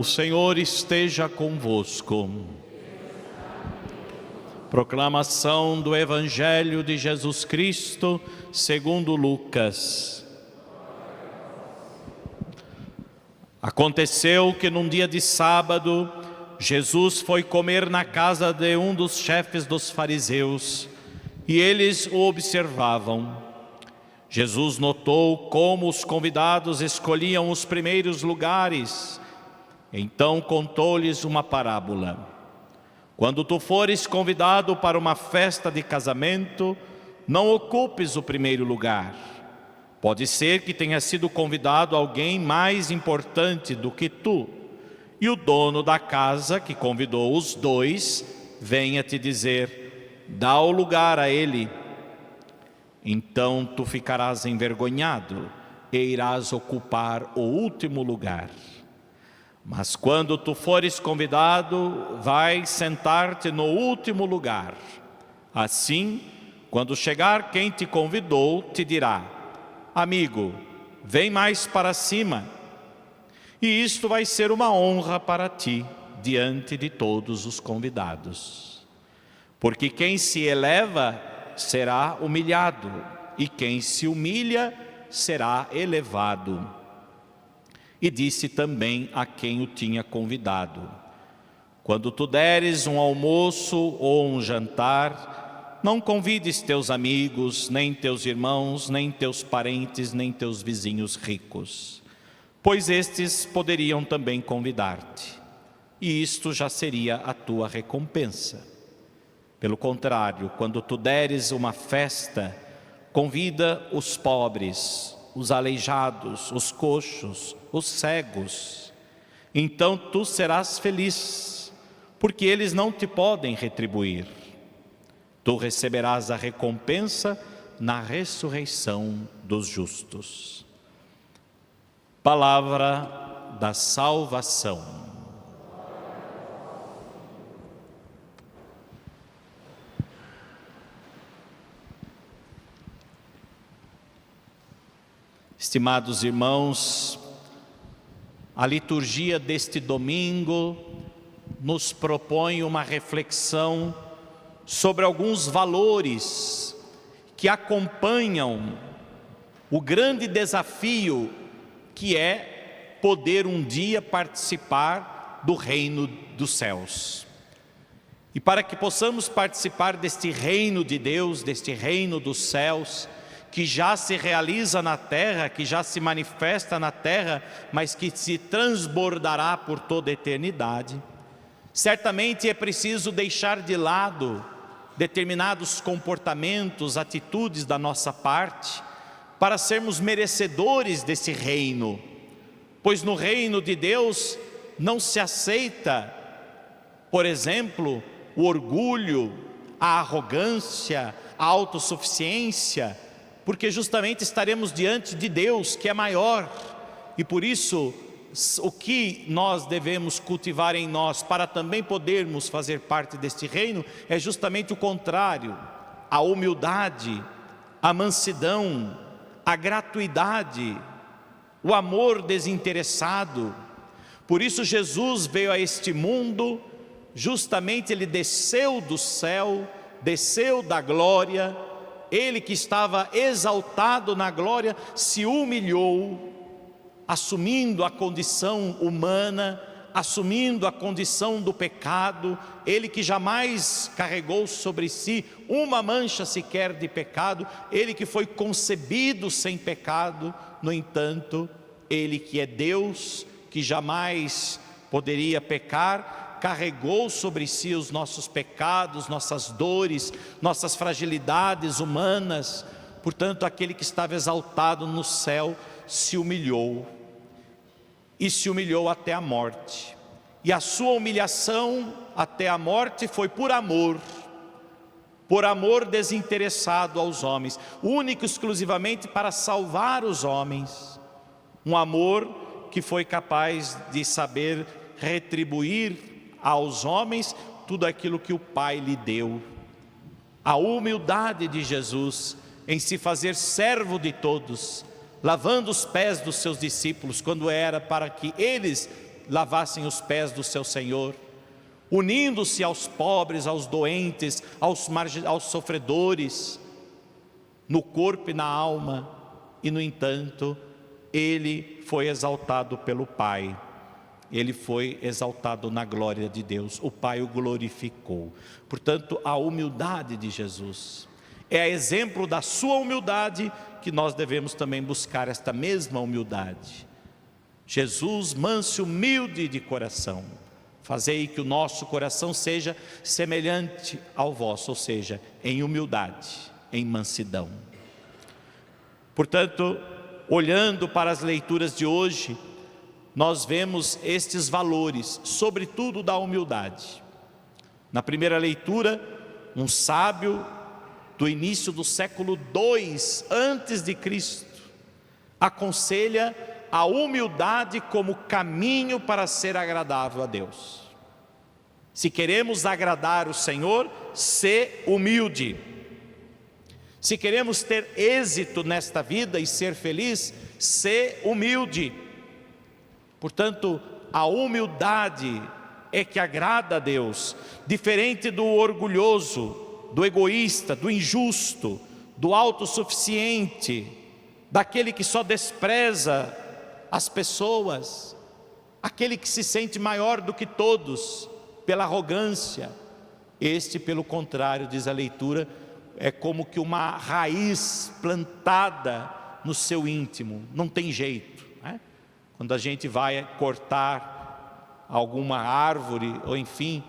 O Senhor esteja convosco. Proclamação do Evangelho de Jesus Cristo, segundo Lucas. Aconteceu que num dia de sábado, Jesus foi comer na casa de um dos chefes dos fariseus, e eles o observavam. Jesus notou como os convidados escolhiam os primeiros lugares. Então contou-lhes uma parábola. Quando tu fores convidado para uma festa de casamento, não ocupes o primeiro lugar. Pode ser que tenha sido convidado alguém mais importante do que tu, e o dono da casa, que convidou os dois, venha te dizer: dá o lugar a ele. Então tu ficarás envergonhado e irás ocupar o último lugar. Mas quando tu fores convidado, vai sentar-te no último lugar. Assim, quando chegar quem te convidou, te dirá: amigo, vem mais para cima. E isto vai ser uma honra para ti, diante de todos os convidados. Porque quem se eleva será humilhado, e quem se humilha será elevado. E disse também a quem o tinha convidado: quando tu deres um almoço ou um jantar, não convides teus amigos, nem teus irmãos, nem teus parentes, nem teus vizinhos ricos, pois estes poderiam também convidar-te, e isto já seria a tua recompensa. Pelo contrário, quando tu deres uma festa, convida os pobres, os aleijados, os coxos, os cegos. Então tu serás feliz, porque eles não te podem retribuir. Tu receberás a recompensa na ressurreição dos justos. Palavra da salvação. Estimados irmãos, a liturgia deste domingo nos propõe uma reflexão sobre alguns valores que acompanham o grande desafio que é poder um dia participar do reino dos céus. E para que possamos participar deste reino de Deus, deste reino dos céus, que já se realiza na terra, que já se manifesta na terra, mas que se transbordará por toda a eternidade, certamente é preciso deixar de lado determinados comportamentos, atitudes da nossa parte, para sermos merecedores desse reino, pois no reino de Deus não se aceita, por exemplo, o orgulho, a arrogância, a autossuficiência, porque justamente estaremos diante de Deus, que é maior, e por isso o que nós devemos cultivar em nós para também podermos fazer parte deste reino é justamente o contrário: a humildade, a mansidão, a gratuidade, o amor desinteressado. Por isso Jesus veio a este mundo, justamente Ele desceu do céu, desceu da glória. Ele que estava exaltado na glória se humilhou, assumindo a condição humana, assumindo a condição do pecado. Ele que jamais carregou sobre si uma mancha sequer de pecado, ele que foi concebido sem pecado. No entanto, ele que é Deus, que jamais poderia pecar, carregou sobre si os nossos pecados, nossas dores, nossas fragilidades humanas. Portanto, aquele que estava exaltado no céu se humilhou, e se humilhou até a morte. E a sua humilhação até a morte foi por amor desinteressado aos homens, único e exclusivamente para salvar os homens. Um amor que foi capaz de saber retribuir aos homens tudo aquilo que o Pai lhe deu. A humildade de Jesus em se fazer servo de todos, lavando os pés dos seus discípulos, quando era para que eles lavassem os pés do seu Senhor, unindo-se aos pobres, aos doentes, aos sofredores, no corpo e na alma. E no entanto, ele foi exaltado pelo Pai, ele foi exaltado na glória de Deus, o Pai o glorificou. Portanto, a humildade de Jesus é exemplo da sua humildade, que nós devemos também buscar esta mesma humildade. Jesus, manso e humilde de coração, fazei que o nosso coração seja semelhante ao vosso, ou seja, em humildade, em mansidão. Portanto, olhando para as leituras de hoje, nós vemos estes valores, sobretudo da humildade. Na primeira leitura, um sábio do início do século II antes de Cristo aconselha a humildade como caminho para ser agradável a Deus. Se queremos agradar o Senhor, ser humilde. Se queremos ter êxito nesta vida e ser feliz, ser humilde. Portanto, a humildade é que agrada a Deus, diferente do orgulhoso, do egoísta, do injusto, do autossuficiente, daquele que só despreza as pessoas, aquele que se sente maior do que todos, pela arrogância. Este, pelo contrário, diz a leitura, é como que uma raiz plantada no seu íntimo, não tem jeito, né? Quando a gente vai cortar alguma árvore, ou enfim,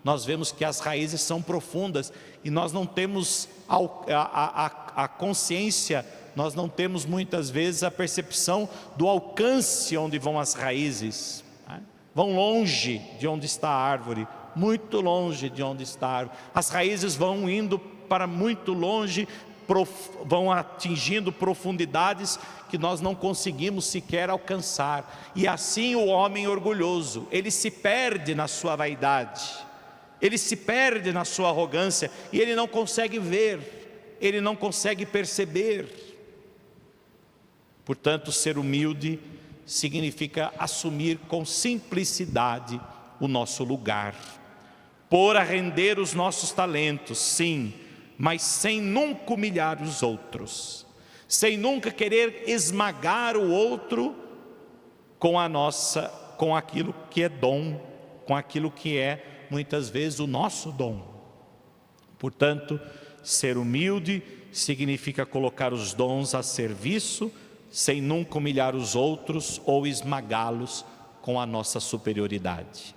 nós vemos que as raízes são profundas, e nós não temos a consciência, nós não temos muitas vezes a percepção do alcance onde vão as raízes, né? Vão longe de onde está a árvore, muito longe de onde está a árvore. As raízes vão indo para muito longe, vão atingindo profundidades que nós não conseguimos sequer alcançar. E assim o homem orgulhoso, ele se perde na sua vaidade, ele se perde na sua arrogância, e ele não consegue ver, ele não consegue perceber. Portanto, ser humilde significa assumir com simplicidade o nosso lugar, pôr a render os nossos talentos, sim, mas sem nunca humilhar os outros, sem nunca querer esmagar o outro com aquilo que é dom, com aquilo que é muitas vezes o nosso dom. Portanto, ser humilde significa colocar os dons a serviço, sem nunca humilhar os outros ou esmagá-los com a nossa superioridade.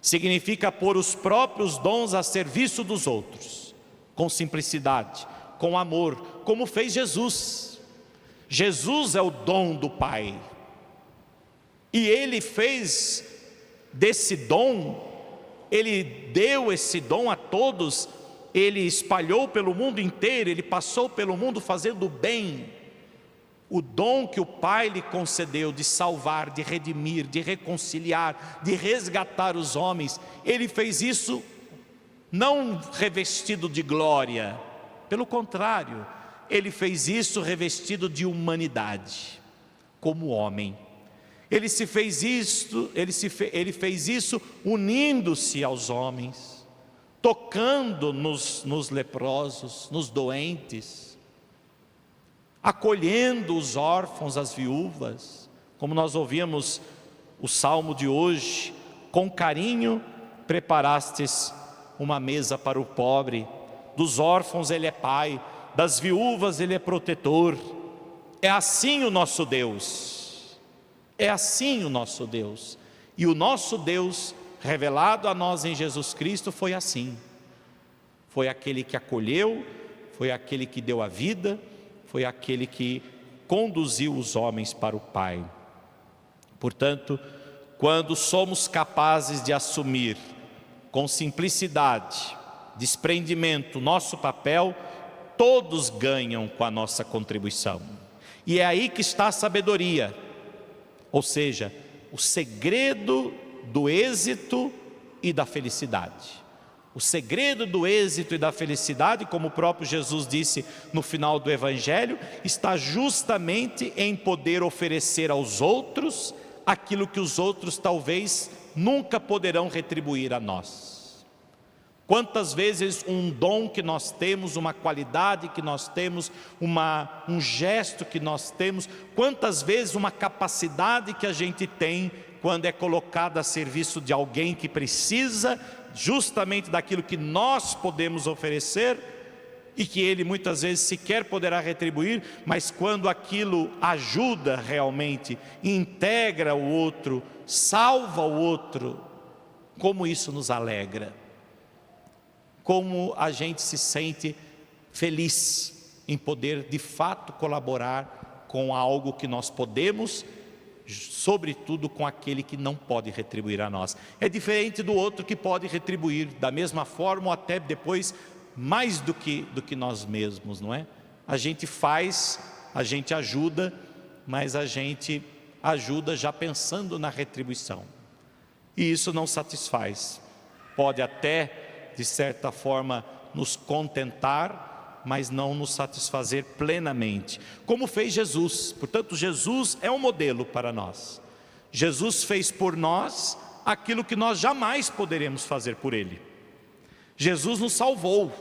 Significa pôr os próprios dons a serviço dos outros, com simplicidade, com amor, como fez Jesus. Jesus é o dom do Pai, e Ele fez desse dom, Ele deu esse dom a todos, Ele espalhou pelo mundo inteiro, Ele passou pelo mundo fazendo o bem. O dom que o Pai lhe concedeu de salvar, de redimir, de reconciliar, de resgatar os homens, Ele fez isso não revestido de glória, pelo contrário, Ele fez isso revestido de humanidade, como homem. Ele fez isso unindo-se aos homens, tocando nos leprosos, nos doentes, acolhendo os órfãos, as viúvas, como nós ouvimos o salmo de hoje: com carinho preparastes uma mesa para o pobre, dos órfãos Ele é pai, das viúvas Ele é protetor. É assim o nosso Deus, é assim o nosso Deus, e o nosso Deus revelado a nós em Jesus Cristo foi assim, foi aquele que acolheu, foi aquele que deu a vida, foi aquele que conduziu os homens para o Pai. Portanto, quando somos capazes de assumir com simplicidade, desprendimento, nosso papel, todos ganham com a nossa contribuição. E é aí que está a sabedoria, ou seja, o segredo do êxito e da felicidade. O segredo do êxito e da felicidade, como o próprio Jesus disse no final do Evangelho, está justamente em poder oferecer aos outros aquilo que os outros talvez nunca poderão retribuir a nós. Quantas vezes um dom que nós temos, uma qualidade que nós temos, um gesto que nós temos, quantas vezes uma capacidade que a gente tem, quando é colocada a serviço de alguém que precisa justamente daquilo que nós podemos oferecer, e que ele muitas vezes sequer poderá retribuir, mas quando aquilo ajuda realmente, integra o outro, salva o outro, como isso nos alegra, como a gente se sente feliz em poder de fato colaborar com algo que nós podemos, sobretudo com aquele que não pode retribuir a nós. É diferente do outro que pode retribuir da mesma forma ou até depois mais do que nós mesmos, não é? A gente faz, a gente ajuda, mas a gente ajuda já pensando na retribuição, e isso não satisfaz. Pode até de certa forma nos contentar, mas não nos satisfazer plenamente, como fez Jesus. Portanto, Jesus é um modelo para nós. Jesus fez por nós aquilo que nós jamais poderemos fazer por Ele. Jesus nos salvou,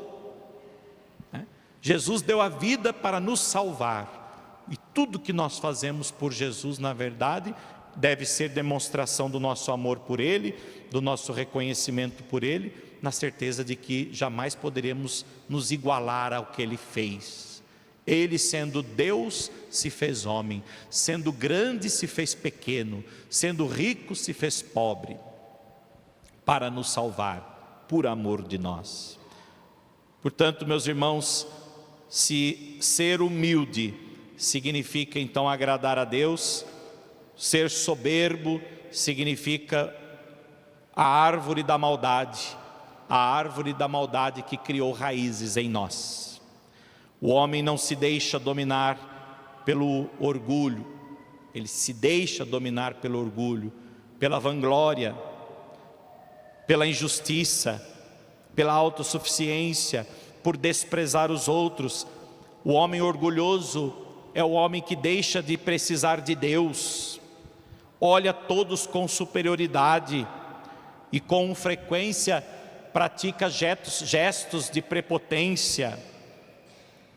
né? Jesus deu a vida para nos salvar, e tudo que nós fazemos por Jesus, na verdade, deve ser demonstração do nosso amor por Ele, do nosso reconhecimento por Ele, na certeza de que jamais poderemos nos igualar ao que Ele fez. Ele, sendo Deus, se fez homem, sendo grande, se fez pequeno, sendo rico, se fez pobre, para nos salvar, por amor de nós. Portanto, meus irmãos, se ser humilde significa então agradar a Deus, ser soberbo significa a árvore da maldade, que criou raízes em nós. O homem não se deixa dominar pelo orgulho, ele se deixa dominar pelo orgulho, pela vanglória, pela injustiça, pela autossuficiência, por desprezar os outros. O homem orgulhoso é o homem que deixa de precisar de Deus, olha todos com superioridade e com frequência pratica gestos de prepotência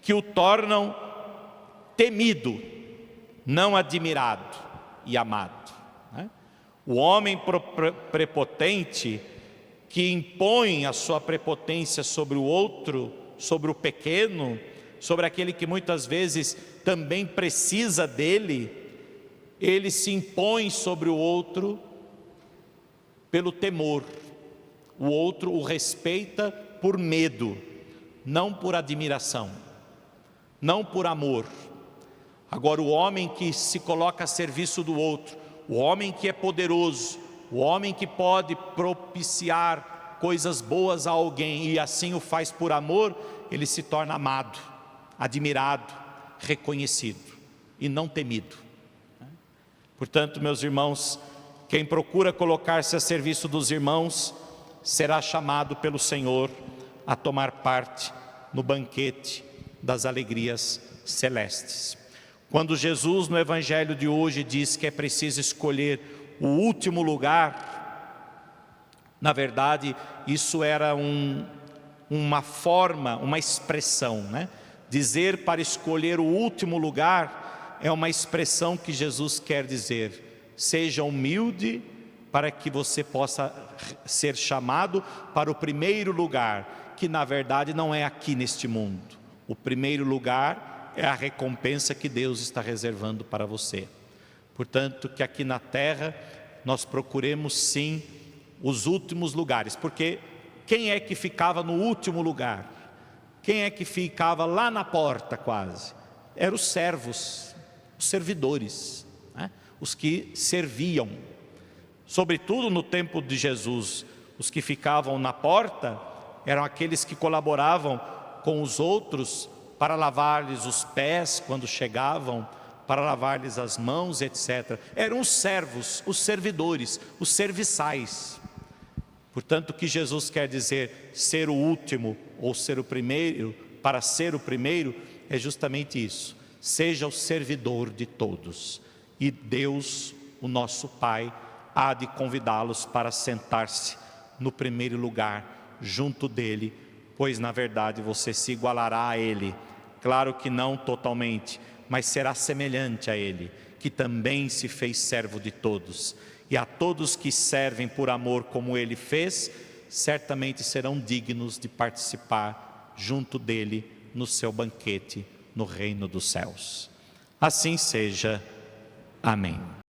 que o tornam temido, não admirado e amado, né? O homem prepotente, que impõe a sua prepotência sobre o outro, sobre o pequeno, sobre aquele que muitas vezes também precisa dele, ele se impõe sobre o outro pelo temor. O outro o respeita por medo, não por admiração, não por amor. Agora, o homem que se coloca a serviço do outro, o homem que é poderoso, o homem que pode propiciar coisas boas a alguém e assim o faz por amor, ele se torna amado, admirado, reconhecido e não temido. Portanto, meus irmãos, quem procura colocar-se a serviço dos irmãos será chamado pelo Senhor a tomar parte no banquete das alegrias celestes. Quando Jesus no Evangelho de hoje diz que é preciso escolher o último lugar, na verdade isso era uma forma, uma expressão, né? Dizer para escolher o último lugar é uma expressão que Jesus quer dizer: seja humilde para que você possa ser chamado para o primeiro lugar, que na verdade não é aqui neste mundo. O primeiro lugar é a recompensa que Deus está reservando para você. Portanto, que aqui na terra nós procuremos sim os últimos lugares, porque quem é que ficava no último lugar? Quem é que ficava lá na porta quase? Eram os servos, os servidores, né? Os que serviam. Sobretudo no tempo de Jesus, os que ficavam na porta eram aqueles que colaboravam com os outros para lavar-lhes os pés quando chegavam, para lavar-lhes as mãos, etc. Eram os servos, os servidores, os serviçais. Portanto, o que Jesus quer dizer, ser o último ou ser o primeiro, para ser o primeiro, é justamente isso: seja o servidor de todos, e Deus, o nosso Pai há de convidá-los para sentar-se no primeiro lugar junto dele, pois na verdade você se igualará a ele. Claro que não totalmente, mas será semelhante a ele, que também se fez servo de todos. E a todos que servem por amor como ele fez, certamente serão dignos de participar junto dele no seu banquete no reino dos céus. Assim seja. Amém.